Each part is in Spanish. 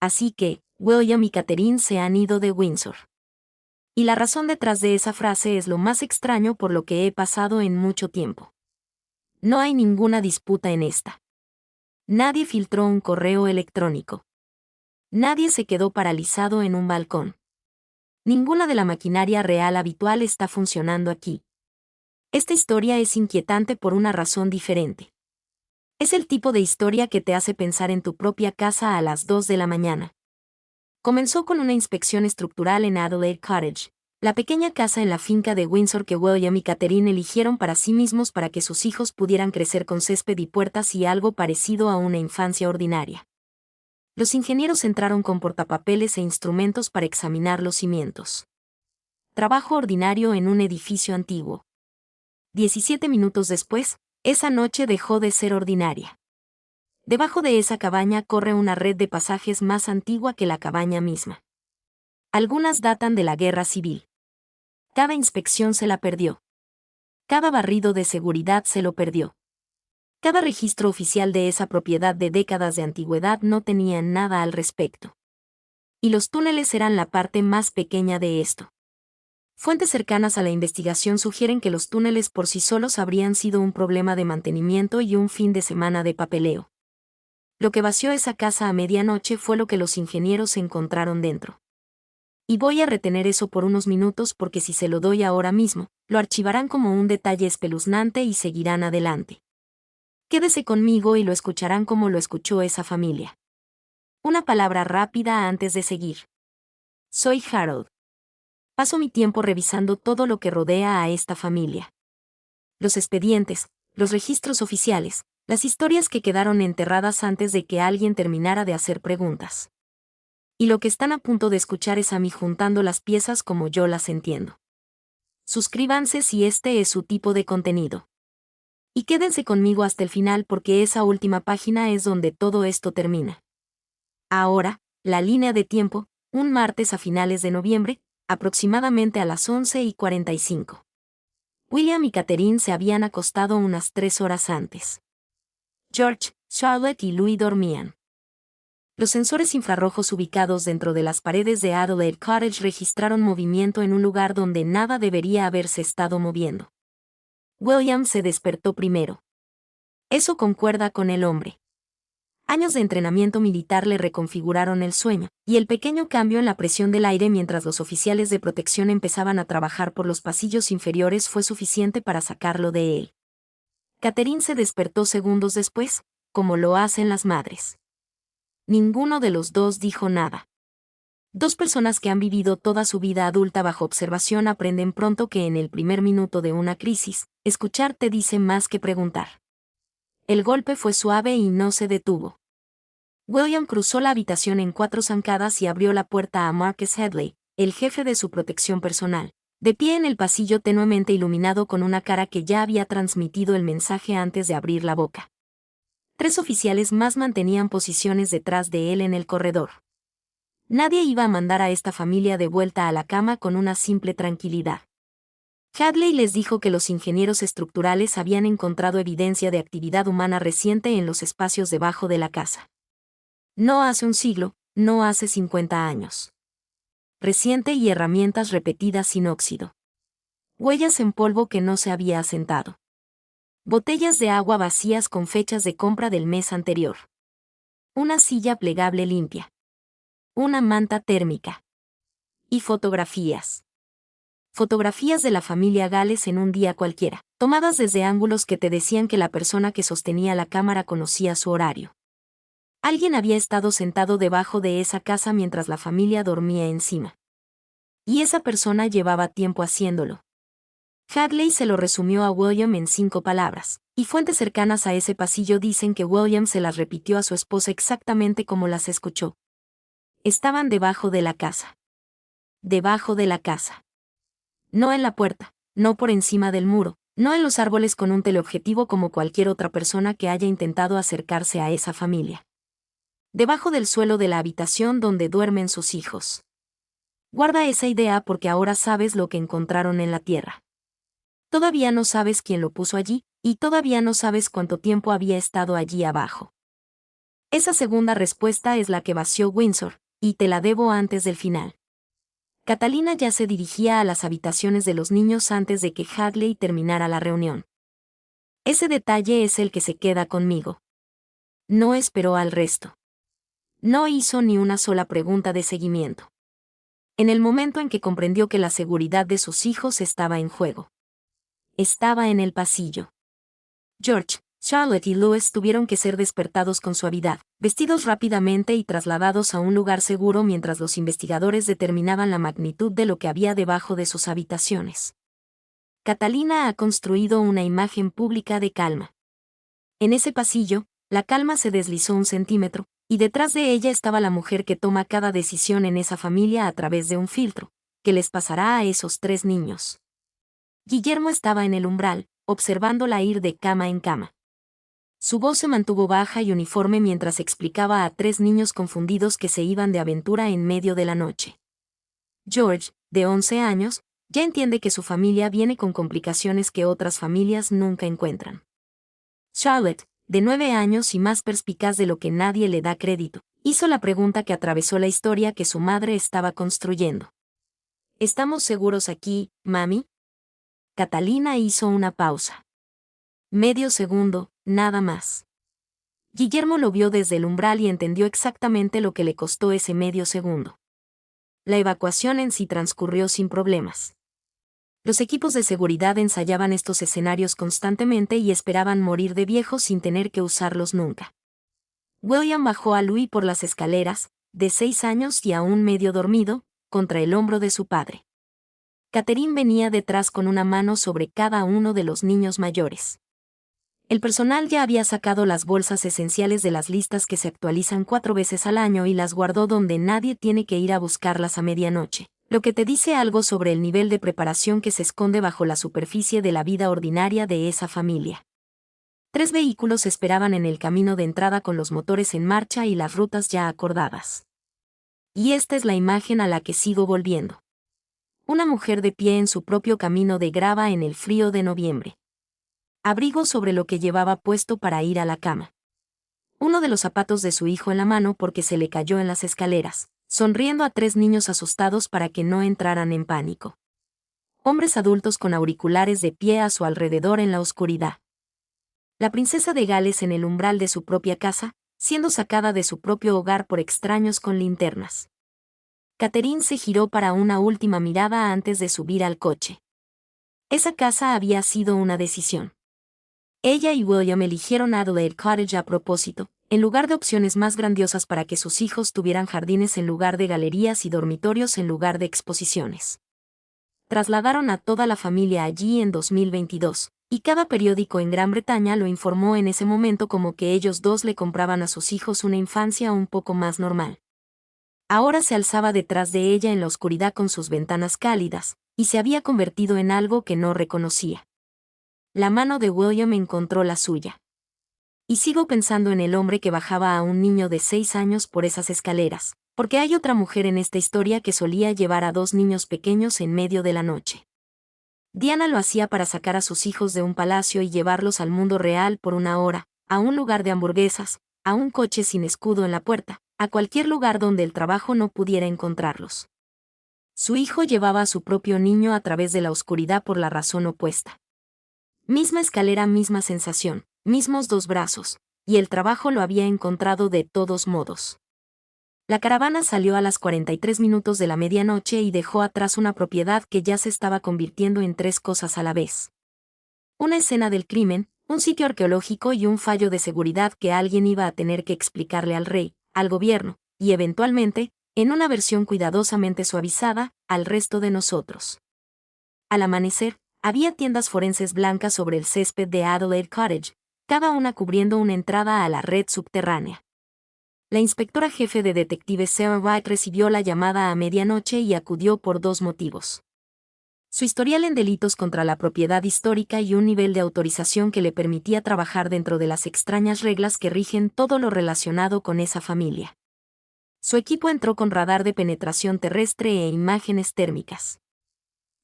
Así que, William y Catherine se han ido de Windsor. Y la razón detrás de esa frase es lo más extraño por lo que he pasado en mucho tiempo. No hay ninguna disputa en esta. Nadie filtró un correo electrónico. Nadie se quedó paralizado en un balcón. Ninguna de la maquinaria real habitual está funcionando aquí. Esta historia es inquietante por una razón diferente. Es el tipo de historia que te hace pensar en tu propia casa a las 2 de la mañana. Comenzó con una inspección estructural en Adelaide Cottage, la pequeña casa en la finca de Windsor que William y Catherine eligieron para sí mismos para que sus hijos pudieran crecer con césped y puertas y algo parecido a una infancia ordinaria. Los ingenieros entraron con portapapeles e instrumentos para examinar los cimientos. Trabajo ordinario en un edificio antiguo. 17 minutos después, esa noche dejó de ser ordinaria. Debajo de esa cabaña corre una red de pasajes más antigua que la cabaña misma. Algunas datan de la Guerra Civil. Cada inspección se la perdió. Cada barrido de seguridad se lo perdió. Cada registro oficial de esa propiedad de décadas de antigüedad no tenía nada al respecto. Y los túneles eran la parte más pequeña de esto. Fuentes cercanas a la investigación sugieren que los túneles por sí solos habrían sido un problema de mantenimiento y un fin de semana de papeleo. Lo que vació esa casa a medianoche fue lo que los ingenieros encontraron dentro. Y voy a retener eso por unos minutos porque si se lo doy ahora mismo, lo archivarán como un detalle espeluznante y seguirán adelante. Quédese conmigo y lo escucharán como lo escuchó esa familia. Una palabra rápida antes de seguir. Soy Harold. Paso mi tiempo revisando todo lo que rodea a esta familia. Los expedientes, los registros oficiales, las historias que quedaron enterradas antes de que alguien terminara de hacer preguntas. Y lo que están a punto de escuchar es a mí juntando las piezas como yo las entiendo. Suscríbanse si este es su tipo de contenido. Y quédense conmigo hasta el final porque esa última página es donde todo esto termina. Ahora, la línea de tiempo, un martes a finales de noviembre, aproximadamente a las 11:45. William y Catherine se habían acostado unas 3 horas antes. George, Charlotte y Louis dormían. Los sensores infrarrojos ubicados dentro de las paredes de Adelaide Cottage registraron movimiento en un lugar donde nada debería haberse estado moviendo. William se despertó primero. Eso concuerda con el hombre. Años de entrenamiento militar le reconfiguraron el sueño, y el pequeño cambio en la presión del aire mientras los oficiales de protección empezaban a trabajar por los pasillos inferiores fue suficiente para sacarlo de él. Catherine se despertó segundos después, como lo hacen las madres. Ninguno de los dos dijo nada. Dos personas que han vivido toda su vida adulta bajo observación aprenden pronto que en el primer minuto de una crisis, escuchar te dice más que preguntar. El golpe fue suave y no se detuvo. William cruzó la habitación en 4 zancadas y abrió la puerta a Marcus Headley, el jefe de su protección personal, de pie en el pasillo tenuemente iluminado con una cara que ya había transmitido el mensaje antes de abrir la boca. 3 oficiales más mantenían posiciones detrás de él en el corredor. Nadie iba a mandar a esta familia de vuelta a la cama con una simple tranquilidad. Hadley les dijo que los ingenieros estructurales habían encontrado evidencia de actividad humana reciente en los espacios debajo de la casa. No hace un siglo, no hace 50 años. Reciente y herramientas repetidas sin óxido. Huellas en polvo que no se había asentado. Botellas de agua vacías con fechas de compra del mes anterior. Una silla plegable limpia. Una manta térmica. Y fotografías. Fotografías de la familia Gales en un día cualquiera, tomadas desde ángulos que te decían que la persona que sostenía la cámara conocía su horario. Alguien había estado sentado debajo de esa casa mientras la familia dormía encima. Y esa persona llevaba tiempo haciéndolo. Hadley se lo resumió a William en 5 palabras, y fuentes cercanas a ese pasillo dicen que William se las repitió a su esposa exactamente como las escuchó. Estaban debajo de la casa. Debajo de la casa. No en la puerta, no por encima del muro, no en los árboles con un teleobjetivo como cualquier otra persona que haya intentado acercarse a esa familia. Debajo del suelo de la habitación donde duermen sus hijos. Guarda esa idea porque ahora sabes lo que encontraron en la tierra. Todavía no sabes quién lo puso allí, y todavía no sabes cuánto tiempo había estado allí abajo. Esa segunda respuesta es la que vació Windsor, y te la debo antes del final. Catalina ya se dirigía a las habitaciones de los niños antes de que Hadley terminara la reunión. Ese detalle es el que se queda conmigo. No esperó al resto. No hizo ni una sola pregunta de seguimiento. En el momento en que comprendió que la seguridad de sus hijos estaba en juego. Estaba en el pasillo. George, Charlotte y Louis tuvieron que ser despertados con suavidad, vestidos rápidamente y trasladados a un lugar seguro mientras los investigadores determinaban la magnitud de lo que había debajo de sus habitaciones. Catalina ha construido una imagen pública de calma. En ese pasillo, la calma se deslizó 1 centímetro, y detrás de ella estaba la mujer que toma cada decisión en esa familia a través de un filtro, que les pasará a esos 3 niños. Guillermo estaba en el umbral, observándola ir de cama en cama. Su voz se mantuvo baja y uniforme mientras explicaba a 3 niños confundidos que se iban de aventura en medio de la noche. George, de 11 años, ya entiende que su familia viene con complicaciones que otras familias nunca encuentran. Charlotte, de 9 años y más perspicaz de lo que nadie le da crédito, hizo la pregunta que atravesó la historia que su madre estaba construyendo. ¿Estamos seguros aquí, mami? Catalina hizo una pausa. Medio segundo, nada más. Guillermo lo vio desde el umbral y entendió exactamente lo que le costó ese medio segundo. La evacuación en sí transcurrió sin problemas. Los equipos de seguridad ensayaban estos escenarios constantemente y esperaban morir de viejos sin tener que usarlos nunca. William bajó a Louis por las escaleras, de 6 años y aún medio dormido, contra el hombro de su padre. Catherine venía detrás con una mano sobre cada uno de los niños mayores. El personal ya había sacado las bolsas esenciales de las listas que se actualizan 4 veces al año y las guardó donde nadie tiene que ir a buscarlas a medianoche, lo que te dice algo sobre el nivel de preparación que se esconde bajo la superficie de la vida ordinaria de esa familia. 3 vehículos esperaban en el camino de entrada con los motores en marcha y las rutas ya acordadas. Y esta es la imagen a la que sigo volviendo. Una mujer de pie en su propio camino de grava en el frío de noviembre. Abrigo sobre lo que llevaba puesto para ir a la cama. Uno de los zapatos de su hijo en la mano porque se le cayó en las escaleras, sonriendo a 3 niños asustados para que no entraran en pánico. Hombres adultos con auriculares de pie a su alrededor en la oscuridad. La princesa de Gales en el umbral de su propia casa, siendo sacada de su propio hogar por extraños con linternas. Catherine se giró para una última mirada antes de subir al coche. Esa casa había sido una decisión. Ella y William eligieron Adelaide Cottage a propósito, en lugar de opciones más grandiosas para que sus hijos tuvieran jardines en lugar de galerías y dormitorios en lugar de exposiciones. Trasladaron a toda la familia allí en 2022, y cada periódico en Gran Bretaña lo informó en ese momento como que ellos 2 le compraban a sus hijos una infancia un poco más normal. Ahora se alzaba detrás de ella en la oscuridad con sus ventanas cálidas, y se había convertido en algo que no reconocía. La mano de William encontró la suya. Y sigo pensando en el hombre que bajaba a un niño de 6 años por esas escaleras, porque hay otra mujer en esta historia que solía llevar a 2 niños pequeños en medio de la noche. Diana lo hacía para sacar a sus hijos de un palacio y llevarlos al mundo real por 1 hora, a un lugar de hamburguesas, a un coche sin escudo en la puerta, a cualquier lugar donde el trabajo no pudiera encontrarlos. Su hijo llevaba a su propio niño a través de la oscuridad por la razón opuesta. Misma escalera, misma sensación, mismos 2 brazos, y el trabajo lo había encontrado de todos modos. La caravana salió a las 43 minutos de la medianoche y dejó atrás una propiedad que ya se estaba convirtiendo en 3 cosas a la vez. Una escena del crimen, un sitio arqueológico y un fallo de seguridad que alguien iba a tener que explicarle al rey, al gobierno, y eventualmente, en una versión cuidadosamente suavizada, al resto de nosotros. Al amanecer, había tiendas forenses blancas sobre el césped de Adelaide Cottage, cada una cubriendo una entrada a la red subterránea. La inspectora jefe de detectives Sarah Wright recibió la llamada a medianoche y acudió por 2 motivos. Su historial en delitos contra la propiedad histórica y un nivel de autorización que le permitía trabajar dentro de las extrañas reglas que rigen todo lo relacionado con esa familia. Su equipo entró con radar de penetración terrestre e imágenes térmicas.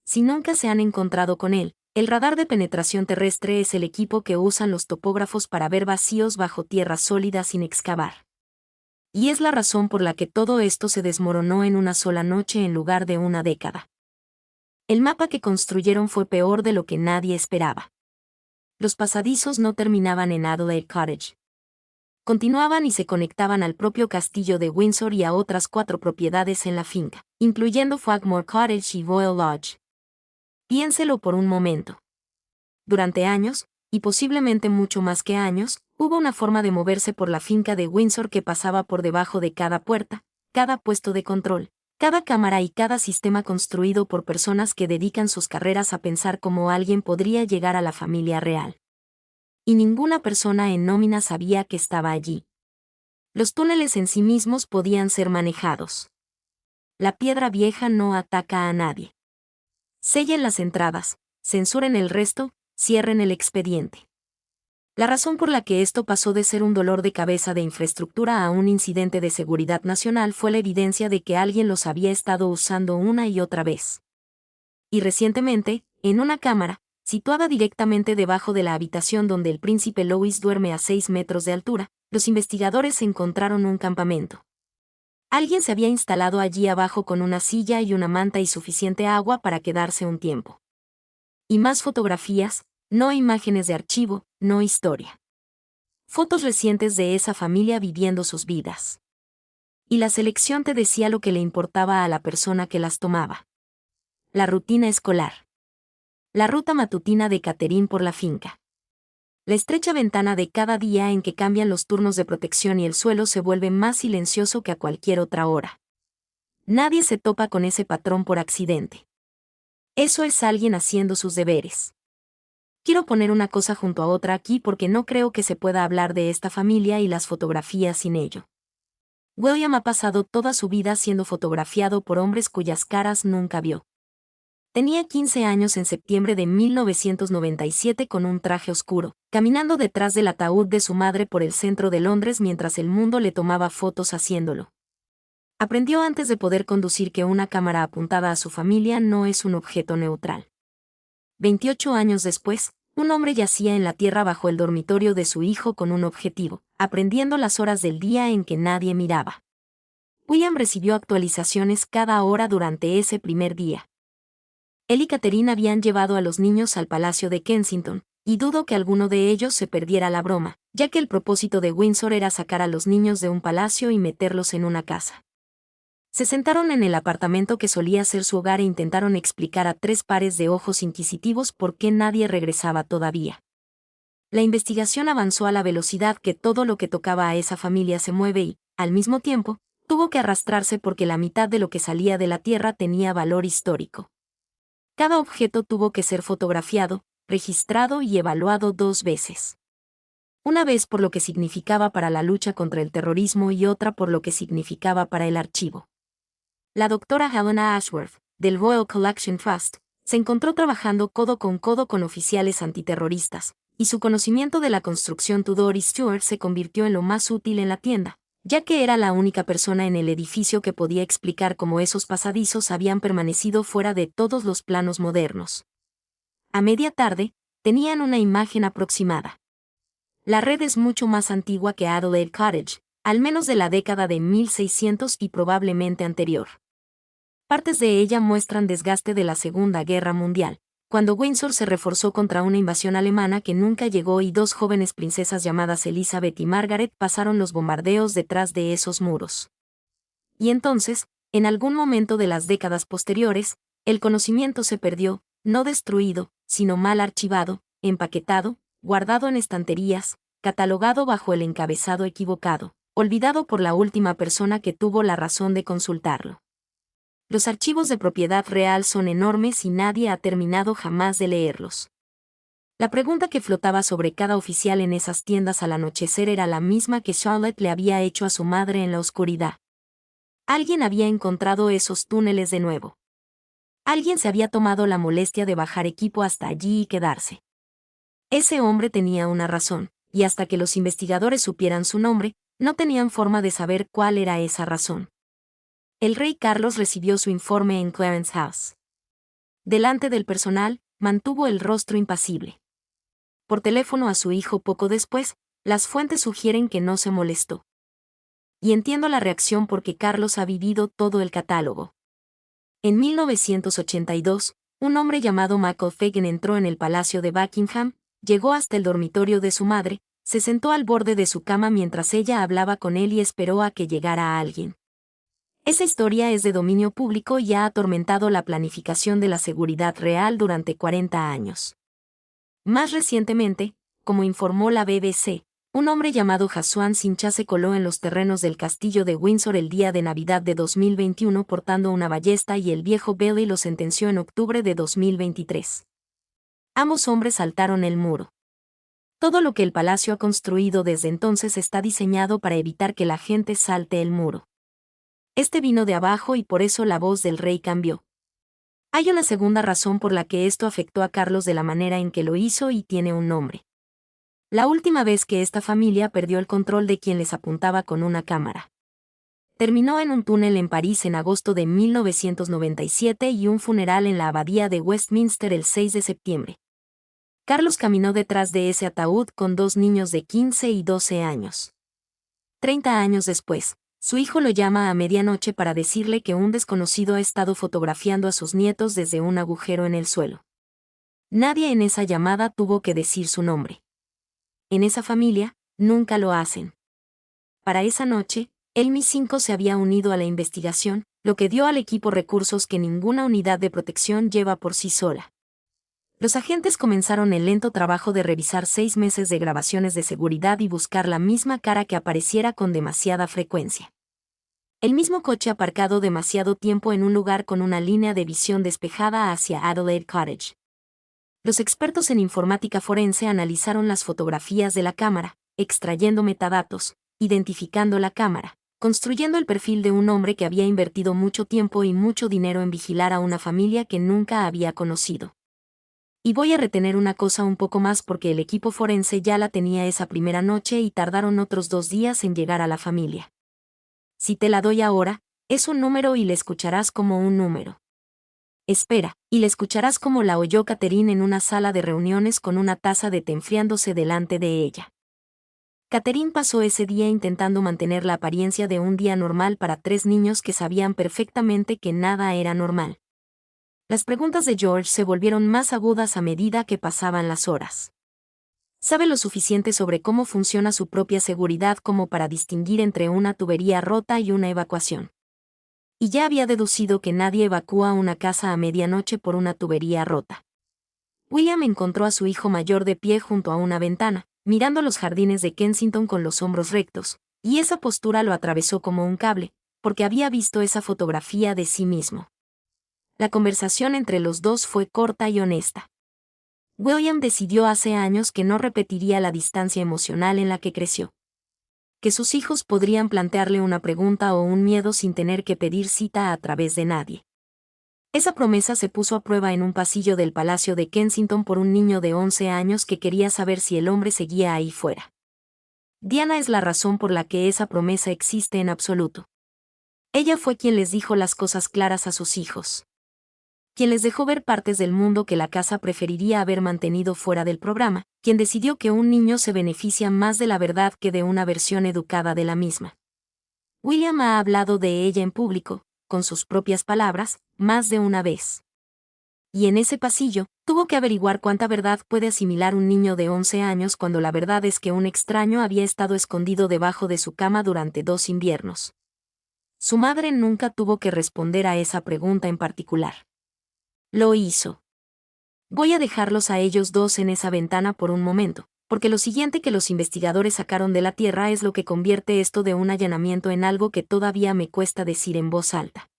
Si nunca se han encontrado con él, el radar de penetración terrestre es el equipo que usan los topógrafos para ver vacíos bajo tierra sólida sin excavar. Y es la razón por la que todo esto se desmoronó en una sola noche en lugar de una década. El mapa que construyeron fue peor de lo que nadie esperaba. Los pasadizos no terminaban en Adelaide Cottage. Continuaban y se conectaban al propio castillo de Windsor y a otras 4 propiedades en la finca, incluyendo Frogmore Cottage y Royal Lodge. Piénselo por un momento. Durante años, y posiblemente mucho más que años, hubo una forma de moverse por la finca de Windsor que pasaba por debajo de cada puerta, cada puesto de control, cada cámara y cada sistema construido por personas que dedican sus carreras a pensar cómo alguien podría llegar a la familia real. Y ninguna persona en nómina sabía que estaba allí. Los túneles en sí mismos podían ser manejados. La piedra vieja no ataca a nadie. Sellen las entradas, censuren el resto, cierren el expediente. La razón por la que esto pasó de ser un dolor de cabeza de infraestructura a un incidente de seguridad nacional fue la evidencia de que alguien los había estado usando una y otra vez. Y recientemente, en una cámara, situada directamente debajo de la habitación donde el príncipe Louis duerme a 6 metros de altura, los investigadores encontraron un campamento. Alguien se había instalado allí abajo con una silla y una manta y suficiente agua para quedarse un tiempo. Y más fotografías, no imágenes de archivo, no historia. Fotos recientes de esa familia viviendo sus vidas. Y la selección te decía lo que le importaba a la persona que las tomaba. La rutina escolar. La ruta matutina de Catherine por la finca. La estrecha ventana de cada día en que cambian los turnos de protección y el suelo se vuelve más silencioso que a cualquier otra hora. Nadie se topa con ese patrón por accidente. Eso es alguien haciendo sus deberes. Quiero poner una cosa junto a otra aquí porque no creo que se pueda hablar de esta familia y las fotografías sin ello. William ha pasado toda su vida siendo fotografiado por hombres cuyas caras nunca vio. Tenía 15 años en septiembre de 1997 con un traje oscuro, caminando detrás del ataúd de su madre por el centro de Londres mientras el mundo le tomaba fotos haciéndolo. Aprendió antes de poder conducir que una cámara apuntada a su familia no es un objeto neutral. 28 años después, un hombre yacía en la tierra bajo el dormitorio de su hijo con un objetivo, aprendiendo las horas del día en que nadie miraba. William recibió actualizaciones cada hora durante ese primer día. Él y Catherine habían llevado a los niños al Palacio de Kensington, y dudo que alguno de ellos se perdiera la broma, ya que el propósito de Windsor era sacar a los niños de un palacio y meterlos en una casa. Se sentaron en el apartamento que solía ser su hogar e intentaron explicar a 3 pares de ojos inquisitivos por qué nadie regresaba todavía. La investigación avanzó a la velocidad que todo lo que tocaba a esa familia se mueve y, al mismo tiempo, tuvo que arrastrarse porque la mitad de lo que salía de la Tierra tenía valor histórico. Cada objeto tuvo que ser fotografiado, registrado y evaluado 2 veces. Una vez por lo que significaba para la lucha contra el terrorismo y otra por lo que significaba para el archivo. La doctora Helena Ashworth, del Royal Collection Trust, se encontró trabajando codo con oficiales antiterroristas, y su conocimiento de la construcción Tudor y Stuart se convirtió en lo más útil en la tienda, ya que era la única persona en el edificio que podía explicar cómo esos pasadizos habían permanecido fuera de todos los planos modernos. A media tarde, tenían una imagen aproximada. La red es mucho más antigua que Adelaide Cottage, al menos de la década de 1600 y probablemente anterior. Partes de ella muestran desgaste de la Segunda Guerra Mundial, cuando Windsor se reforzó contra una invasión alemana que nunca llegó y 2 jóvenes princesas llamadas Elizabeth y Margaret pasaron los bombardeos detrás de esos muros. Y entonces, en algún momento de las décadas posteriores, el conocimiento se perdió, no destruido, sino mal archivado, empaquetado, guardado en estanterías, catalogado bajo el encabezado equivocado, olvidado por la última persona que tuvo la razón de consultarlo. Los archivos de propiedad real son enormes y nadie ha terminado jamás de leerlos. La pregunta que flotaba sobre cada oficial en esas tiendas al anochecer era la misma que Charlotte le había hecho a su madre en la oscuridad. Alguien había encontrado esos túneles de nuevo. Alguien se había tomado la molestia de bajar equipo hasta allí y quedarse. Ese hombre tenía una razón, y hasta que los investigadores supieran su nombre, no tenían forma de saber cuál era esa razón. El rey Carlos recibió su informe en Clarence House. Delante del personal, mantuvo el rostro impasible. Por teléfono a su hijo poco después, las fuentes sugieren que no se molestó. Y entiendo la reacción porque Carlos ha vivido todo el catálogo. En 1982, un hombre llamado Michael Fagan entró en el Palacio de Buckingham, llegó hasta el dormitorio de su madre, se sentó al borde de su cama mientras ella hablaba con él y esperó a que llegara alguien. Esa historia es de dominio público y ha atormentado la planificación de la seguridad real durante 40 años. Más recientemente, como informó la BBC, un hombre llamado Jaswan Sincha se coló en los terrenos del castillo de Windsor el día de Navidad de 2021 portando una ballesta y el viejo Bailey lo sentenció en octubre de 2023. Ambos hombres saltaron el muro. Todo lo que el palacio ha construido desde entonces está diseñado para evitar que la gente salte el muro. Este vino de abajo y por eso la voz del rey cambió. Hay una segunda razón por la que esto afectó a Carlos de la manera en que lo hizo y tiene un nombre. La última vez que esta familia perdió el control de quien les apuntaba con una cámara. Terminó en un túnel en París en agosto de 1997 y un funeral en la abadía de Westminster el 6 de septiembre. Carlos caminó detrás de ese ataúd con 2 niños de 15 y 12 años. 30 años después, su hijo lo llama a medianoche para decirle que un desconocido ha estado fotografiando a sus nietos desde un agujero en el suelo. Nadie en esa llamada tuvo que decir su nombre. En esa familia, nunca lo hacen. Para esa noche, el MI5 se había unido a la investigación, lo que dio al equipo recursos que ninguna unidad de protección lleva por sí sola. Los agentes comenzaron el lento trabajo de revisar 6 meses de grabaciones de seguridad y buscar la misma cara que apareciera con demasiada frecuencia. El mismo coche aparcado demasiado tiempo en un lugar con una línea de visión despejada hacia Adelaide Cottage. Los expertos en informática forense analizaron las fotografías de la cámara, extrayendo metadatos, identificando la cámara, construyendo el perfil de un hombre que había invertido mucho tiempo y mucho dinero en vigilar a una familia que nunca había conocido. Y voy a retener una cosa un poco más porque el equipo forense ya la tenía esa primera noche y tardaron otros 2 días en llegar a la familia. Si te la doy ahora, es un número y le escucharás como un número. Espera, y le escucharás como la oyó Catherine en una sala de reuniones con una taza de té enfriándose delante de ella. Catherine pasó ese día intentando mantener la apariencia de un día normal para 3 niños que sabían perfectamente que nada era normal. Las preguntas de George se volvieron más agudas a medida que pasaban las horas. Sabe lo suficiente sobre cómo funciona su propia seguridad como para distinguir entre una tubería rota y una evacuación. Y ya había deducido que nadie evacúa una casa a medianoche por una tubería rota. William encontró a su hijo mayor de pie junto a una ventana, mirando los jardines de Kensington con los hombros rectos, y esa postura lo atravesó como un cable, porque había visto esa fotografía de sí mismo. La conversación entre los dos fue corta y honesta. William decidió hace años que no repetiría la distancia emocional en la que creció. Que sus hijos podrían plantearle una pregunta o un miedo sin tener que pedir cita a través de nadie. Esa promesa se puso a prueba en un pasillo del Palacio de Kensington por un niño de 11 años que quería saber si el hombre seguía ahí fuera. Diana es la razón por la que esa promesa existe en absoluto. Ella fue quien les dijo las cosas claras a sus hijos. Quien les dejó ver partes del mundo que la casa preferiría haber mantenido fuera del programa, quien decidió que un niño se beneficia más de la verdad que de una versión educada de la misma. William ha hablado de ella en público, con sus propias palabras, más de una vez. Y en ese pasillo, tuvo que averiguar cuánta verdad puede asimilar un niño de 11 años cuando la verdad es que un extraño había estado escondido debajo de su cama durante 2 inviernos. Su madre nunca tuvo que responder a esa pregunta en particular. Lo hizo. Voy a dejarlos a ellos dos en esa ventana por un momento, porque lo siguiente que los investigadores sacaron de la tierra es lo que convierte esto de un allanamiento en algo que todavía me cuesta decir en voz alta.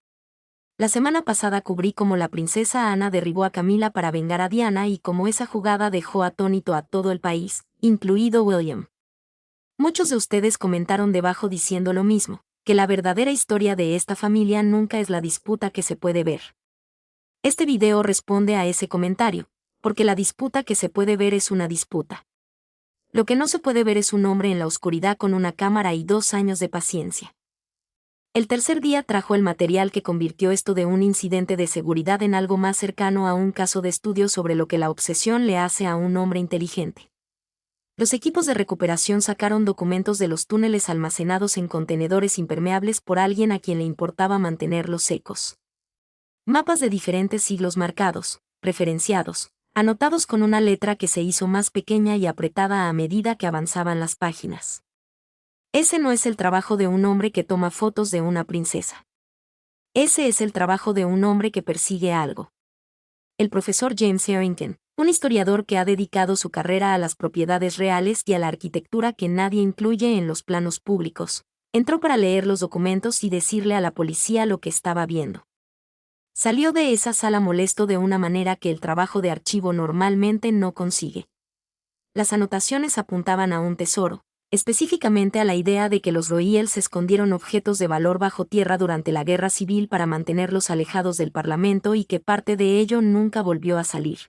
La semana pasada cubrí cómo la princesa Ana derribó a Camila para vengar a Diana y cómo esa jugada dejó atónito a todo el país, incluido William. Muchos de ustedes comentaron debajo diciendo lo mismo, que la verdadera historia de esta familia nunca es la disputa que se puede ver. Este video responde a ese comentario, porque la disputa que se puede ver es una disputa. Lo que no se puede ver es un hombre en la oscuridad con una cámara y 2 años de paciencia. El tercer día trajo el material que convirtió esto de un incidente de seguridad en algo más cercano a un caso de estudio sobre lo que la obsesión le hace a un hombre inteligente. Los equipos de recuperación sacaron documentos de los túneles almacenados en contenedores impermeables por alguien a quien le importaba mantenerlos secos. Mapas de diferentes siglos marcados, referenciados, anotados con una letra que se hizo más pequeña y apretada a medida que avanzaban las páginas. Ese no es el trabajo de un hombre que toma fotos de una princesa. Ese es el trabajo de un hombre que persigue algo. El profesor James Harrington, un historiador que ha dedicado su carrera a las propiedades reales y a la arquitectura que nadie incluye en los planos públicos, entró para leer los documentos y decirle a la policía lo que estaba viendo. Salió de esa sala molesto de una manera que el trabajo de archivo normalmente no consigue. Las anotaciones apuntaban a un tesoro, específicamente a la idea de que los Royals escondieron objetos de valor bajo tierra durante la Guerra Civil para mantenerlos alejados del Parlamento y que parte de ello nunca volvió a salir.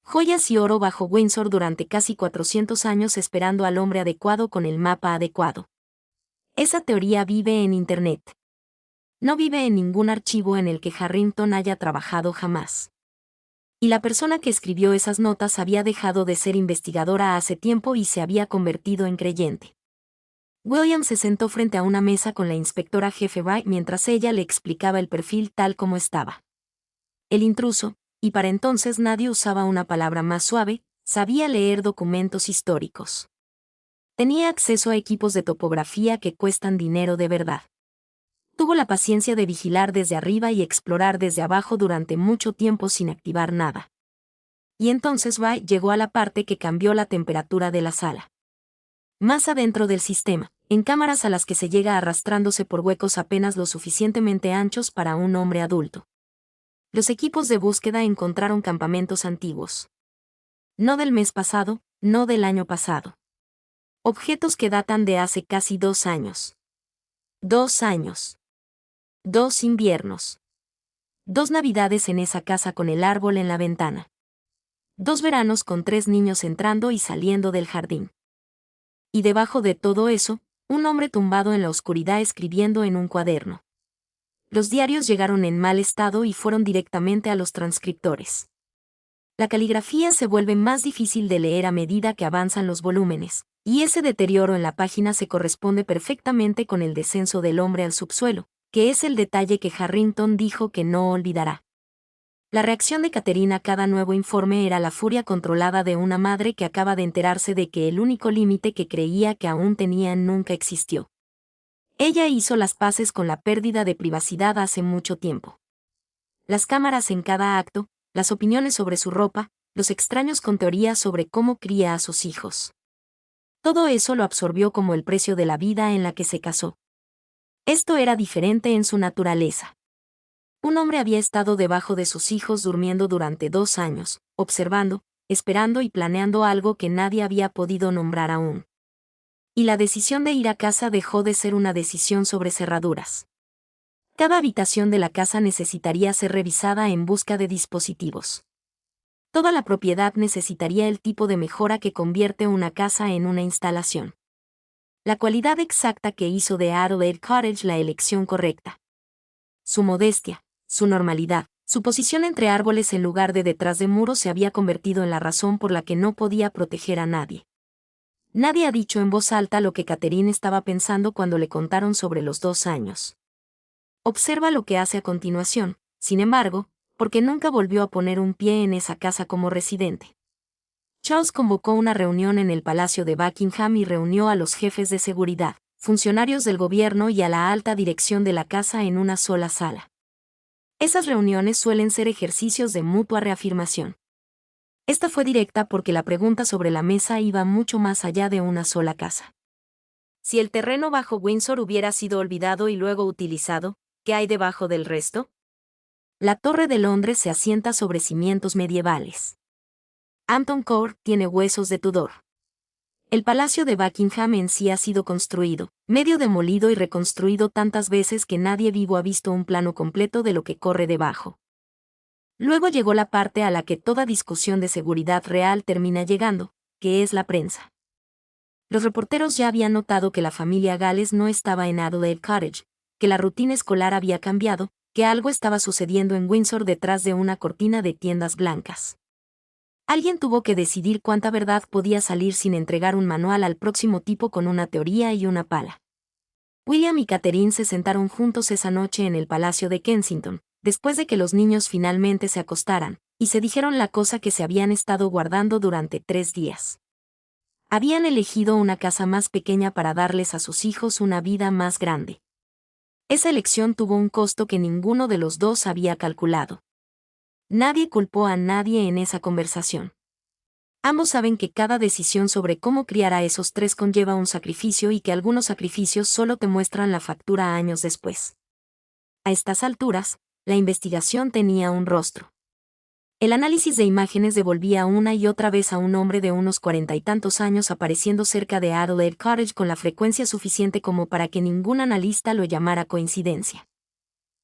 Joyas y oro bajo Windsor durante casi 400 años esperando al hombre adecuado con el mapa adecuado. Esa teoría vive en Internet. No vive en ningún archivo en el que Harrington haya trabajado jamás. Y la persona que escribió esas notas había dejado de ser investigadora hace tiempo y se había convertido en creyente. William se sentó frente a una mesa con la inspectora jefe Wright mientras ella le explicaba el perfil tal como estaba. El intruso, y para entonces nadie usaba una palabra más suave, sabía leer documentos históricos. Tenía acceso a equipos de topografía que cuestan dinero de verdad. Tuvo la paciencia de vigilar desde arriba y explorar desde abajo durante mucho tiempo sin activar nada. Y entonces Wright llegó a la parte que cambió la temperatura de la sala. Más adentro del sistema, en cámaras a las que se llega arrastrándose por huecos apenas lo suficientemente anchos para un hombre adulto. Los equipos de búsqueda encontraron campamentos antiguos. No del mes pasado, no del año pasado. Objetos que datan de hace casi 2 años. 2 años. 2 inviernos. 2 navidades en esa casa con el árbol en la ventana. 2 veranos con 3 niños entrando y saliendo del jardín. Y debajo de todo eso, un hombre tumbado en la oscuridad escribiendo en un cuaderno. Los diarios llegaron en mal estado y fueron directamente a los transcriptores. La caligrafía se vuelve más difícil de leer a medida que avanzan los volúmenes, y ese deterioro en la página se corresponde perfectamente con el descenso del hombre al subsuelo, que es el detalle que Harrington dijo que no olvidará. La reacción de Catherine a cada nuevo informe era la furia controlada de una madre que acaba de enterarse de que el único límite que creía que aún tenía nunca existió. Ella hizo las paces con la pérdida de privacidad hace mucho tiempo. Las cámaras en cada acto, las opiniones sobre su ropa, los extraños con teorías sobre cómo cría a sus hijos. Todo eso lo absorbió como el precio de la vida en la que se casó. Esto era diferente en su naturaleza. Un hombre había estado debajo de sus hijos durmiendo durante 2 años, observando, esperando y planeando algo que nadie había podido nombrar aún. Y la decisión de ir a casa dejó de ser una decisión sobre cerraduras. Cada habitación de la casa necesitaría ser revisada en busca de dispositivos. Toda la propiedad necesitaría el tipo de mejora que convierte una casa en una instalación. La cualidad exacta que hizo de Adelaide Cottage la elección correcta. Su modestia, su normalidad, su posición entre árboles en lugar de detrás de muros se había convertido en la razón por la que no podía proteger a nadie. Nadie ha dicho en voz alta lo que Catherine estaba pensando cuando le contaron sobre los 2 años. Observa lo que hace a continuación, sin embargo, porque nunca volvió a poner un pie en esa casa como residente. Charles convocó una reunión en el Palacio de Buckingham y reunió a los jefes de seguridad, funcionarios del gobierno y a la alta dirección de la casa en una sola sala. Esas reuniones suelen ser ejercicios de mutua reafirmación. Esta fue directa porque la pregunta sobre la mesa iba mucho más allá de una sola casa. Si el terreno bajo Windsor hubiera sido olvidado y luego utilizado, ¿qué hay debajo del resto? La Torre de Londres se asienta sobre cimientos medievales. Hampton Court tiene huesos de Tudor. El Palacio de Buckingham en sí ha sido construido, medio demolido y reconstruido tantas veces que nadie vivo ha visto un plano completo de lo que corre debajo. Luego llegó la parte a la que toda discusión de seguridad real termina llegando, que es la prensa. Los reporteros ya habían notado que la familia Gales no estaba en Adelaide Cottage, que la rutina escolar había cambiado, que algo estaba sucediendo en Windsor detrás de una cortina de tiendas blancas. Alguien tuvo que decidir cuánta verdad podía salir sin entregar un manual al próximo tipo con una teoría y una pala. William y Catherine se sentaron juntos esa noche en el Palacio de Kensington, después de que los niños finalmente se acostaran, y se dijeron la cosa que se habían estado guardando durante 3 días. Habían elegido una casa más pequeña para darles a sus hijos una vida más grande. Esa elección tuvo un costo que ninguno de los dos había calculado. Nadie culpó a nadie en esa conversación. Ambos saben que cada decisión sobre cómo criar a esos 3 conlleva un sacrificio y que algunos sacrificios solo te muestran la factura años después. A estas alturas, la investigación tenía un rostro. El análisis de imágenes devolvía una y otra vez a un hombre de unos 40 y tantos años apareciendo cerca de Adelaide Cottage con la frecuencia suficiente como para que ningún analista lo llamara coincidencia.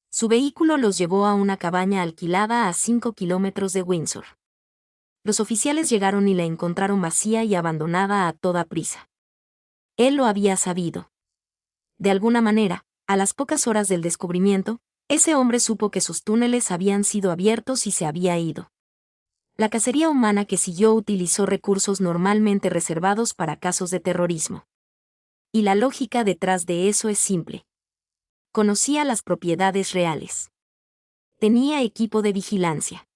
Su vehículo los llevó a una cabaña alquilada a 5 kilómetros de Windsor. Los oficiales llegaron y la encontraron vacía y abandonada a toda prisa. Él lo había sabido. De alguna manera, a las pocas horas del descubrimiento, ese hombre supo que sus túneles habían sido abiertos y se había ido. La cacería humana que siguió utilizó recursos normalmente reservados para casos de terrorismo. Y la lógica detrás de eso es simple. Conocía las propiedades reales. Tenía equipo de vigilancia.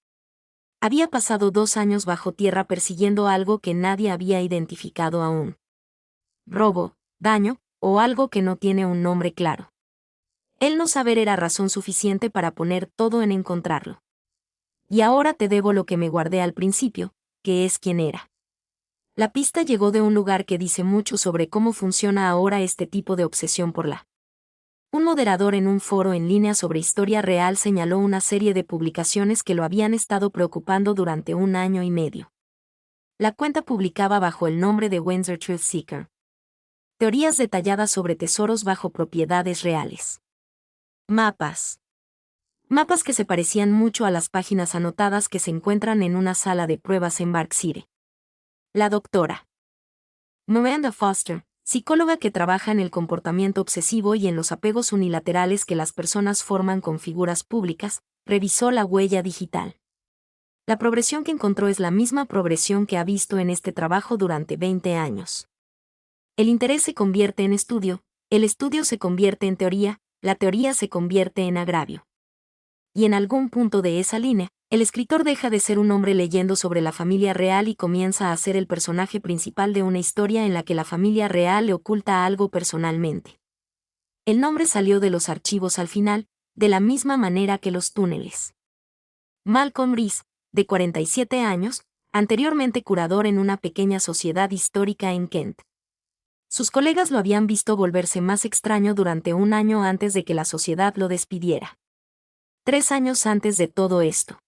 Había pasado 2 años bajo tierra persiguiendo algo que nadie había identificado aún. Robo, daño, o algo que no tiene un nombre claro. El no saber era razón suficiente para poner todo en encontrarlo. Y ahora te debo lo que me guardé al principio, que es quién era. La pista llegó de un lugar que dice mucho sobre cómo funciona ahora este tipo de obsesión por la. Un moderador en un foro en línea sobre historia real señaló una serie de publicaciones que lo habían estado preocupando durante 1 año y medio. La cuenta publicaba bajo el nombre de Windsor Truth Seeker. Teorías detalladas sobre tesoros bajo propiedades reales. Mapas. Mapas que se parecían mucho a las páginas anotadas que se encuentran en una sala de pruebas en Bark City. La doctora Miranda Foster, psicóloga que trabaja en el comportamiento obsesivo y en los apegos unilaterales que las personas forman con figuras públicas, revisó la huella digital. La progresión que encontró es la misma progresión que ha visto en este trabajo durante 20 años. El interés se convierte en estudio, el estudio se convierte en teoría, la teoría se convierte en agravio. Y en algún punto de esa línea, el escritor deja de ser un hombre leyendo sobre la familia real y comienza a ser el personaje principal de una historia en la que la familia real le oculta algo personalmente. El nombre salió de los archivos al final, de la misma manera que los túneles. Malcolm Rees, de 47 años, anteriormente curador en una pequeña sociedad histórica en Kent. Sus colegas lo habían visto volverse más extraño durante 1 año antes de que la sociedad lo despidiera. 3 años antes de todo esto.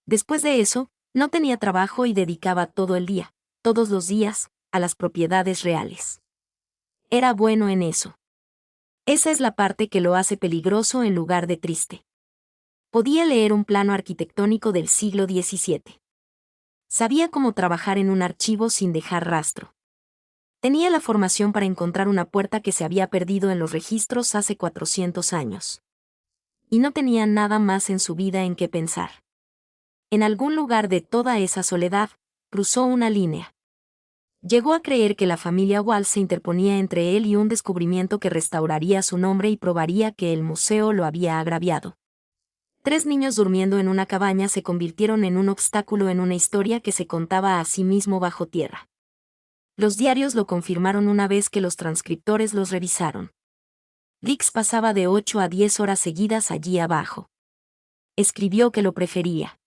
Después de eso, no tenía trabajo y dedicaba todo el día, todos los días, a las propiedades reales. Era bueno en eso. Esa es la parte que lo hace peligroso en lugar de triste. Podía leer un plano arquitectónico del siglo XVII. Sabía cómo trabajar en un archivo sin dejar rastro. Tenía la formación para encontrar una puerta que se había perdido en los registros hace 400 años. Y no tenía nada más en su vida en qué pensar. En algún lugar de toda esa soledad, cruzó una línea. Llegó a creer que la familia Walsh se interponía entre él y un descubrimiento que restauraría su nombre y probaría que el museo lo había agraviado. 3 niños durmiendo en una cabaña se convirtieron en un obstáculo en una historia que se contaba a sí mismo bajo tierra. Los diarios lo confirmaron una vez que los transcriptores los revisaron. Dix pasaba de 8 a 10 horas seguidas allí abajo. Escribió que lo prefería.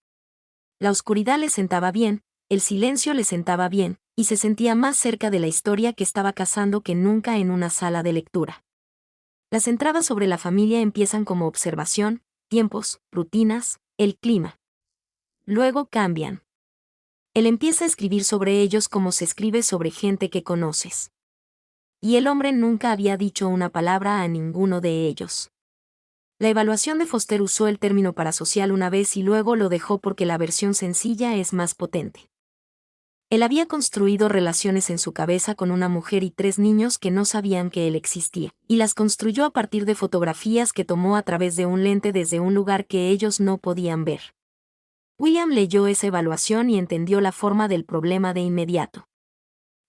La oscuridad le sentaba bien, el silencio le sentaba bien, y se sentía más cerca de la historia que estaba cazando que nunca en una sala de lectura. Las entradas sobre la familia empiezan como observación, tiempos, rutinas, el clima. Luego cambian. Él empieza a escribir sobre ellos como se escribe sobre gente que conoces. Y el hombre nunca había dicho una palabra a ninguno de ellos. La evaluación de Foster usó el término parasocial una vez y luego lo dejó porque la versión sencilla es más potente. Él había construido relaciones en su cabeza con una mujer y 3 niños que no sabían que él existía, y las construyó a partir de fotografías que tomó a través de un lente desde un lugar que ellos no podían ver. William leyó esa evaluación y entendió la forma del problema de inmediato.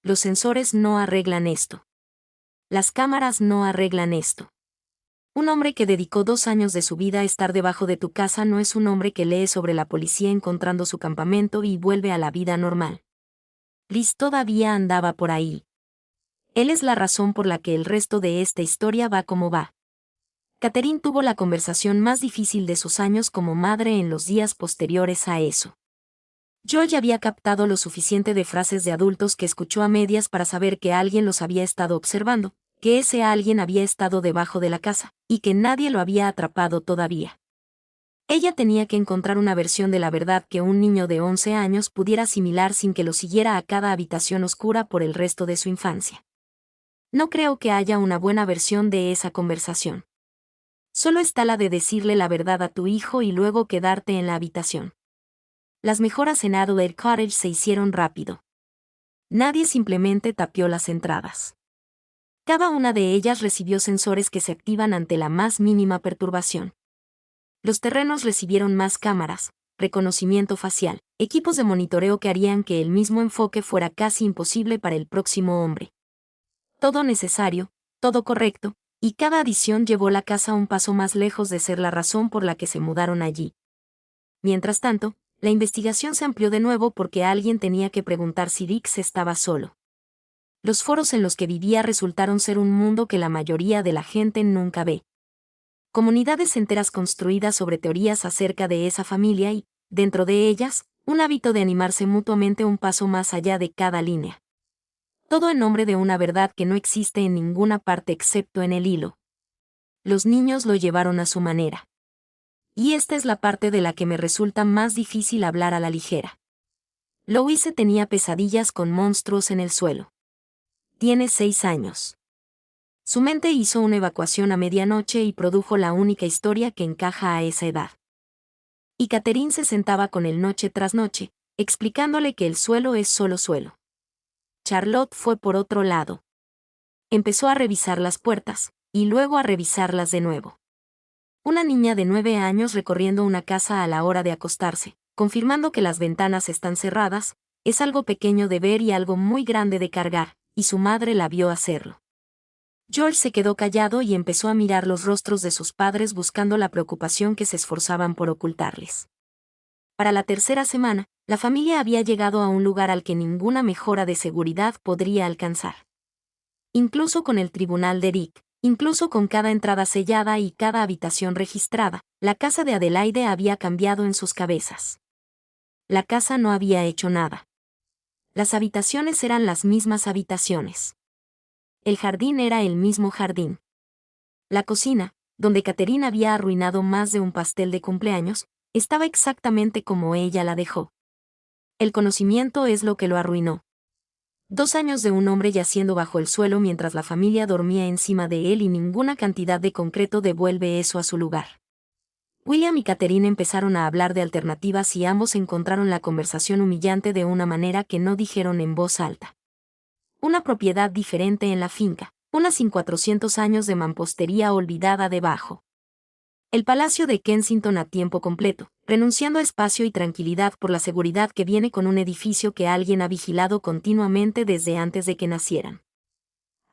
Los sensores no arreglan esto. Las cámaras no arreglan esto. Un hombre que dedicó 2 años de su vida a estar debajo de tu casa no es un hombre que lee sobre la policía encontrando su campamento y vuelve a la vida normal. Liz todavía andaba por ahí. Él es la razón por la que el resto de esta historia va como va. Catherine tuvo la conversación más difícil de sus años como madre en los días posteriores a eso. George había captado lo suficiente de frases de adultos que escuchó a medias para saber que alguien los había estado observando, que ese alguien había estado debajo de la casa, y que nadie lo había atrapado todavía. Ella tenía que encontrar una versión de la verdad que un niño de 11 años pudiera asimilar sin que lo siguiera a cada habitación oscura por el resto de su infancia. No creo que haya una buena versión de esa conversación. Solo está la de decirle la verdad a tu hijo y luego quedarte en la habitación. Las mejoras en Adelaide Cottage se hicieron rápido. Nadie simplemente tapió las entradas. Cada una de ellas recibió sensores que se activan ante la más mínima perturbación. Los terrenos recibieron más cámaras, reconocimiento facial, equipos de monitoreo que harían que el mismo enfoque fuera casi imposible para el próximo hombre. Todo necesario, todo correcto, y cada adición llevó la casa un paso más lejos de ser la razón por la que se mudaron allí. Mientras tanto, la investigación se amplió de nuevo porque alguien tenía que preguntar si Dix estaba solo. Los foros en los que vivía resultaron ser un mundo que la mayoría de la gente nunca ve. Comunidades enteras construidas sobre teorías acerca de esa familia y, dentro de ellas, un hábito de animarse mutuamente un paso más allá de cada línea. Todo en nombre de una verdad que no existe en ninguna parte excepto en el hilo. Los niños lo llevaron a su manera. Y esta es la parte de la que me resulta más difícil hablar a la ligera. Louise tenía pesadillas con monstruos en el suelo. Tiene 6 años. Su mente hizo una evacuación a medianoche y produjo la única historia que encaja a esa edad. Y Catherine se sentaba con él noche tras noche, explicándole que el suelo es solo suelo. Charlotte fue por otro lado. Empezó a revisar las puertas, y luego a revisarlas de nuevo. Una niña de 9 años recorriendo una casa a la hora de acostarse, confirmando que las ventanas están cerradas, es algo pequeño de ver y algo muy grande de cargar, y su madre la vio hacerlo. George se quedó callado y empezó a mirar los rostros de sus padres buscando la preocupación que se esforzaban por ocultarles. Para la tercera semana, la familia había llegado a un lugar al que ninguna mejora de seguridad podría alcanzar. Incluso con el tribunal de Dick, incluso con cada entrada sellada y cada habitación registrada, la casa de Adelaide había cambiado en sus cabezas. La casa no había hecho nada. Las habitaciones eran las mismas habitaciones. El jardín era el mismo jardín. La cocina, donde Catherine había arruinado más de un pastel de cumpleaños, estaba exactamente como ella la dejó. El conocimiento es lo que lo arruinó. 2 años de un hombre yaciendo bajo el suelo mientras la familia dormía encima de él y ninguna cantidad de concreto devuelve eso a su lugar. William y Catherine empezaron a hablar de alternativas y ambos encontraron la conversación humillante de una manera que no dijeron en voz alta. Una propiedad diferente en la finca, unas 400 años de mampostería olvidada debajo. El Palacio de Kensington a tiempo completo, renunciando a espacio y tranquilidad por la seguridad que viene con un edificio que alguien ha vigilado continuamente desde antes de que nacieran.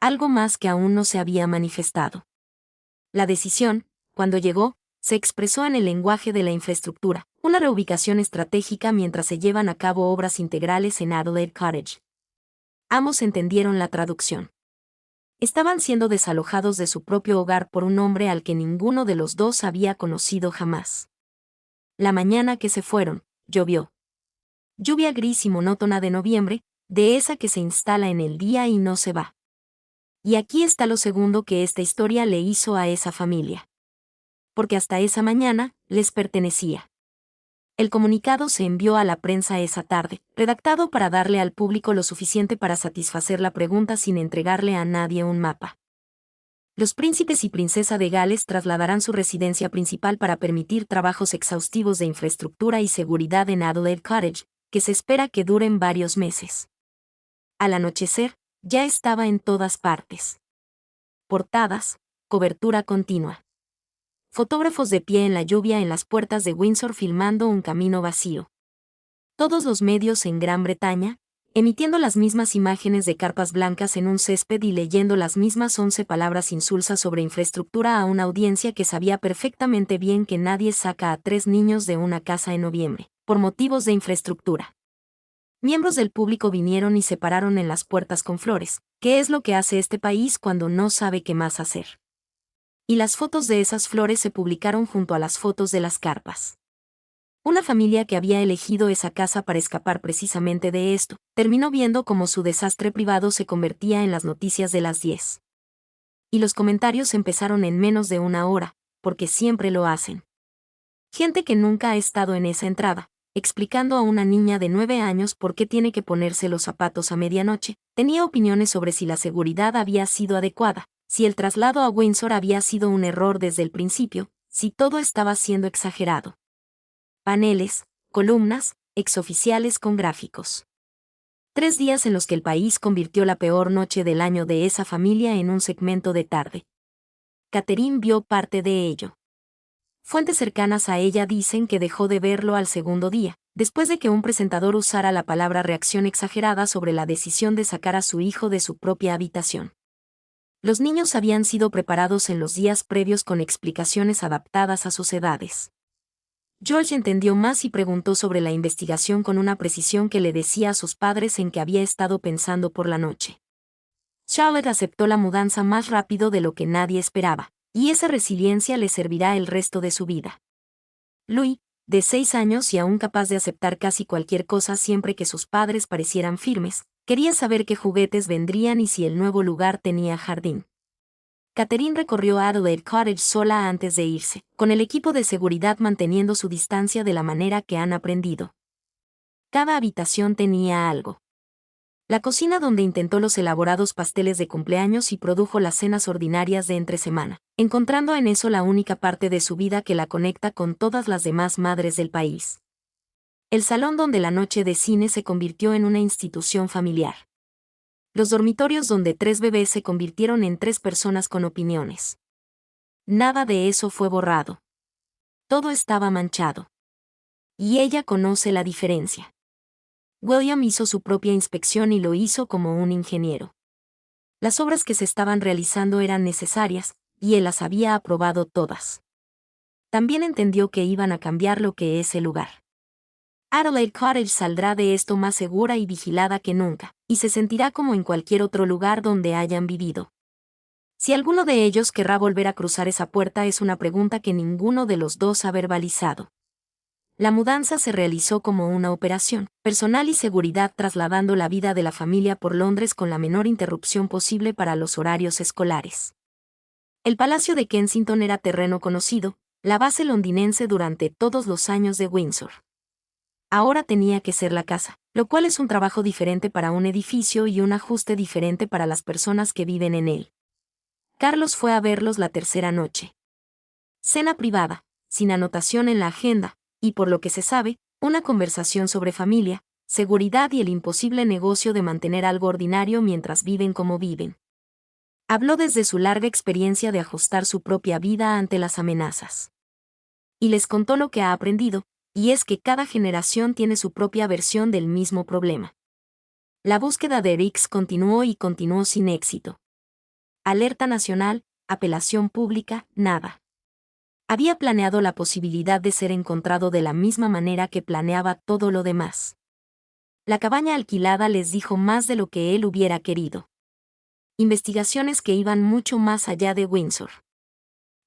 Algo más que aún no se había manifestado. La decisión, cuando llegó, se expresó en el lenguaje de la infraestructura, una reubicación estratégica mientras se llevan a cabo obras integrales en Adelaide Cottage. Ambos entendieron la traducción. Estaban siendo desalojados de su propio hogar por un hombre al que ninguno de los dos había conocido jamás. La mañana que se fueron, llovió. Lluvia gris y monótona de noviembre, de esa que se instala en el día y no se va. Y aquí está lo segundo que esta historia le hizo a esa familia. Porque hasta esa mañana, les pertenecía. El comunicado se envió a la prensa esa tarde, redactado para darle al público lo suficiente para satisfacer la pregunta sin entregarle a nadie un mapa. Los príncipes y princesa de Gales trasladarán su residencia principal para permitir trabajos exhaustivos de infraestructura y seguridad en Adelaide Cottage, que se espera que duren varios meses. Al anochecer, ya estaba en todas partes. Portadas, cobertura continua. Fotógrafos de pie en la lluvia en las puertas de Windsor filmando un camino vacío. Todos los medios en Gran Bretaña, emitiendo las mismas imágenes de carpas blancas en un césped y leyendo las mismas 11 palabras insulsas sobre infraestructura a una audiencia que sabía perfectamente bien que nadie saca a 3 niños de una casa en noviembre, por motivos de infraestructura. Miembros del público vinieron y se pararon en las puertas con flores, que es lo que hace este país cuando no sabe qué más hacer. Y las fotos de esas flores se publicaron junto a las fotos de las carpas. Una familia que había elegido esa casa para escapar precisamente de esto, terminó viendo cómo su desastre privado se convertía en las noticias de las 10. Y los comentarios empezaron en menos de una hora, porque siempre lo hacen. Gente que nunca ha estado en esa entrada, explicando a una niña de 9 años por qué tiene que ponerse los zapatos a medianoche, tenía opiniones sobre si la seguridad había sido adecuada, si el traslado a Windsor había sido un error desde el principio, si todo estaba siendo exagerado. Paneles, columnas, exoficiales con gráficos. 3 días en los que el país convirtió la peor noche del año de esa familia en un segmento de tarde. Catherine vio parte de ello. Fuentes cercanas a ella dicen que dejó de verlo al segundo día, después de que un presentador usara la palabra reacción exagerada sobre la decisión de sacar a su hijo de su propia habitación. Los niños habían sido preparados en los días previos con explicaciones adaptadas a sus edades. George entendió más y preguntó sobre la investigación con una precisión que le decía a sus padres en que había estado pensando por la noche. Charlotte aceptó la mudanza más rápido de lo que nadie esperaba, y esa resiliencia le servirá el resto de su vida. Louis, de 6 años y aún capaz de aceptar casi cualquier cosa siempre que sus padres parecieran firmes, quería saber qué juguetes vendrían y si el nuevo lugar tenía jardín. Catherine recorrió Adelaide Cottage sola antes de irse, con el equipo de seguridad manteniendo su distancia de la manera que han aprendido. Cada habitación tenía algo. La cocina donde intentó los elaborados pasteles de cumpleaños y produjo las cenas ordinarias de entre semana, encontrando en eso la única parte de su vida que la conecta con todas las demás madres del país. El salón donde la noche de cine se convirtió en una institución familiar. Los dormitorios donde 3 bebés se convirtieron en 3 personas con opiniones. Nada de eso fue borrado. Todo estaba manchado. Y ella conoce la diferencia. William hizo su propia inspección y lo hizo como un ingeniero. Las obras que se estaban realizando eran necesarias, y él las había aprobado todas. También entendió que iban a cambiar lo que es el lugar. Adelaide Cottage saldrá de esto más segura y vigilada que nunca, y se sentirá como en cualquier otro lugar donde hayan vivido. Si alguno de ellos querrá volver a cruzar esa puerta es una pregunta que ninguno de los dos ha verbalizado. La mudanza se realizó como una operación, personal y seguridad trasladando la vida de la familia por Londres con la menor interrupción posible para los horarios escolares. El Palacio de Kensington era terreno conocido, la base londinense durante todos los años de Windsor. Ahora tenía que ser la casa, lo cual es un trabajo diferente para un edificio y un ajuste diferente para las personas que viven en él. Carlos fue a verlos la tercera noche. Cena privada, sin anotación en la agenda, y por lo que se sabe, una conversación sobre familia, seguridad y el imposible negocio de mantener algo ordinario mientras viven como viven. Habló desde su larga experiencia de ajustar su propia vida ante las amenazas. Y les contó lo que ha aprendido, y es que cada generación tiene su propia versión del mismo problema. La búsqueda de Rix continuó y continuó sin éxito. Alerta nacional, apelación pública, nada. Había planeado la posibilidad de ser encontrado de la misma manera que planeaba todo lo demás. La cabaña alquilada les dijo más de lo que él hubiera querido. Investigaciones que iban mucho más allá de Windsor.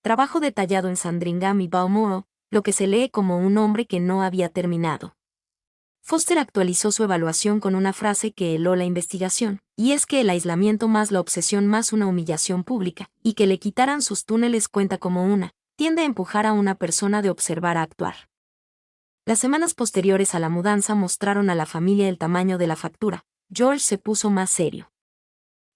Trabajo detallado en Sandringham y Balmoral, lo que se lee como un hombre que no había terminado. Foster actualizó su evaluación con una frase que heló la investigación, y es que el aislamiento más la obsesión más una humillación pública, y que le quitaran sus túneles cuenta como una, tiende a empujar a una persona de observar a actuar. Las semanas posteriores a la mudanza mostraron a la familia el tamaño de la factura. George se puso más serio.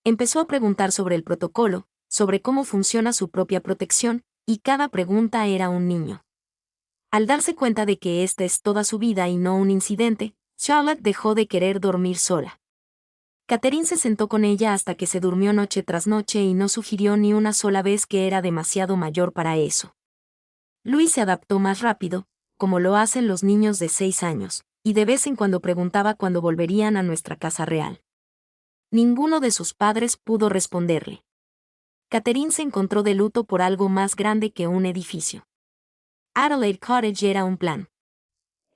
Empezó a preguntar sobre el protocolo, sobre cómo funciona su propia protección, y cada pregunta era un niño. Al darse cuenta de que esta es toda su vida y no un incidente, Charlotte dejó de querer dormir sola. Catherine se sentó con ella hasta que se durmió noche tras noche y no sugirió ni una sola vez que era demasiado mayor para eso. Louis se adaptó más rápido, como lo hacen los niños de 6 años, y de vez en cuando preguntaba cuándo volverían a nuestra casa real. Ninguno de sus padres pudo responderle. Catherine se encontró de luto por algo más grande que un edificio. Adelaide Cottage era un plan.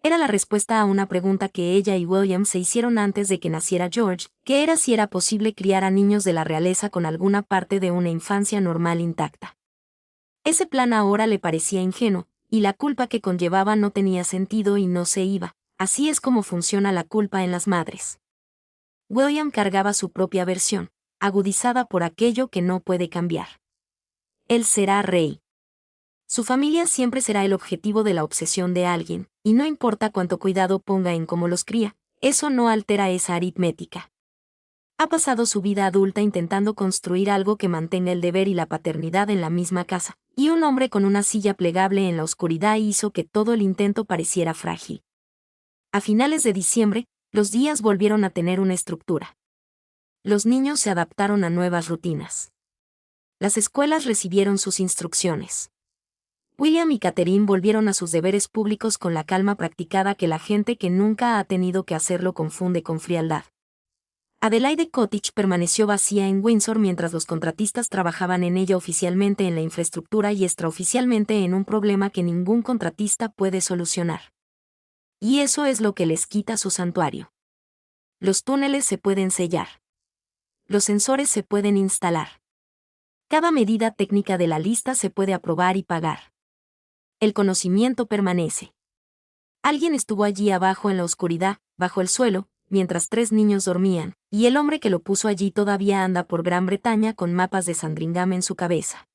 Era la respuesta a una pregunta que ella y William se hicieron antes de que naciera George, que era si era posible criar a niños de la realeza con alguna parte de una infancia normal intacta. Ese plan ahora le parecía ingenuo, y la culpa que conllevaba no tenía sentido y no se iba. Así es como funciona la culpa en las madres. William cargaba su propia versión, agudizada por aquello que no puede cambiar. Él será rey. Su familia siempre será el objetivo de la obsesión de alguien, y no importa cuánto cuidado ponga en cómo los cría, eso no altera esa aritmética. Ha pasado su vida adulta intentando construir algo que mantenga el deber y la paternidad en la misma casa, y un hombre con una silla plegable en la oscuridad hizo que todo el intento pareciera frágil. A finales de diciembre, los días volvieron a tener una estructura. Los niños se adaptaron a nuevas rutinas. Las escuelas recibieron sus instrucciones. William y Catherine volvieron a sus deberes públicos con la calma practicada que la gente que nunca ha tenido que hacerlo confunde con frialdad. Adelaide Cottage permaneció vacía en Windsor mientras los contratistas trabajaban en ella oficialmente en la infraestructura y extraoficialmente en un problema que ningún contratista puede solucionar. Y eso es lo que les quita su santuario. Los túneles se pueden sellar. Los sensores se pueden instalar. Cada medida técnica de la lista se puede aprobar y pagar. El conocimiento permanece. Alguien estuvo allí abajo en la oscuridad, bajo el suelo, mientras 3 niños dormían, y el hombre que lo puso allí todavía anda por Gran Bretaña con mapas de Sandringham en su cabeza.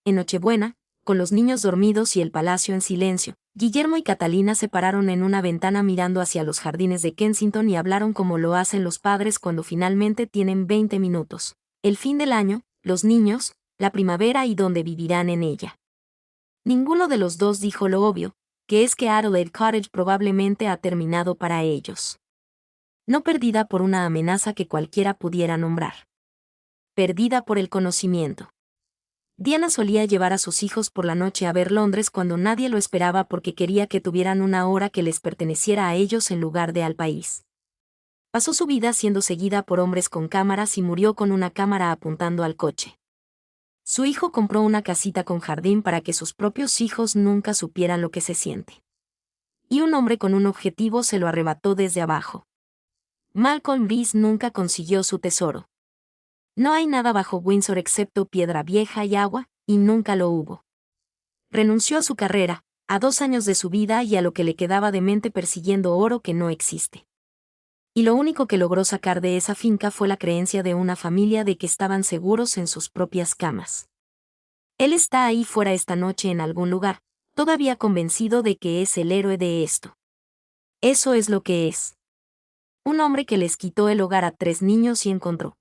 En Nochebuena, con los niños dormidos y el palacio en silencio, Guillermo y Catalina se pararon en una ventana mirando hacia los jardines de Kensington y hablaron como lo hacen los padres cuando finalmente tienen 20 minutos. El fin del año, los niños, la primavera y dónde vivirán en ella. Ninguno de los dos dijo lo obvio, que es que Adelaide Cottage probablemente ha terminado para ellos. No perdida por una amenaza que cualquiera pudiera nombrar. Perdida por el conocimiento. Diana solía llevar a sus hijos por la noche a ver Londres cuando nadie lo esperaba porque quería que tuvieran una hora que les perteneciera a ellos en lugar de al país. Pasó su vida siendo seguida por hombres con cámaras y murió con una cámara apuntando al coche. Su hijo compró una casita con jardín para que sus propios hijos nunca supieran lo que se siente. Y un hombre con un objetivo se lo arrebató desde abajo. Malcolm Bliss nunca consiguió su tesoro. No hay nada bajo Windsor excepto piedra vieja y agua, y nunca lo hubo. Renunció a su carrera, a 2 años de su vida y a lo que le quedaba de mente persiguiendo oro que no existe. Y lo único que logró sacar de esa finca fue la creencia de una familia de que estaban seguros en sus propias camas. Él está ahí fuera esta noche en algún lugar, todavía convencido de que es el héroe de esto. Eso es lo que es. Un hombre que les quitó el hogar a 3 niños y encontró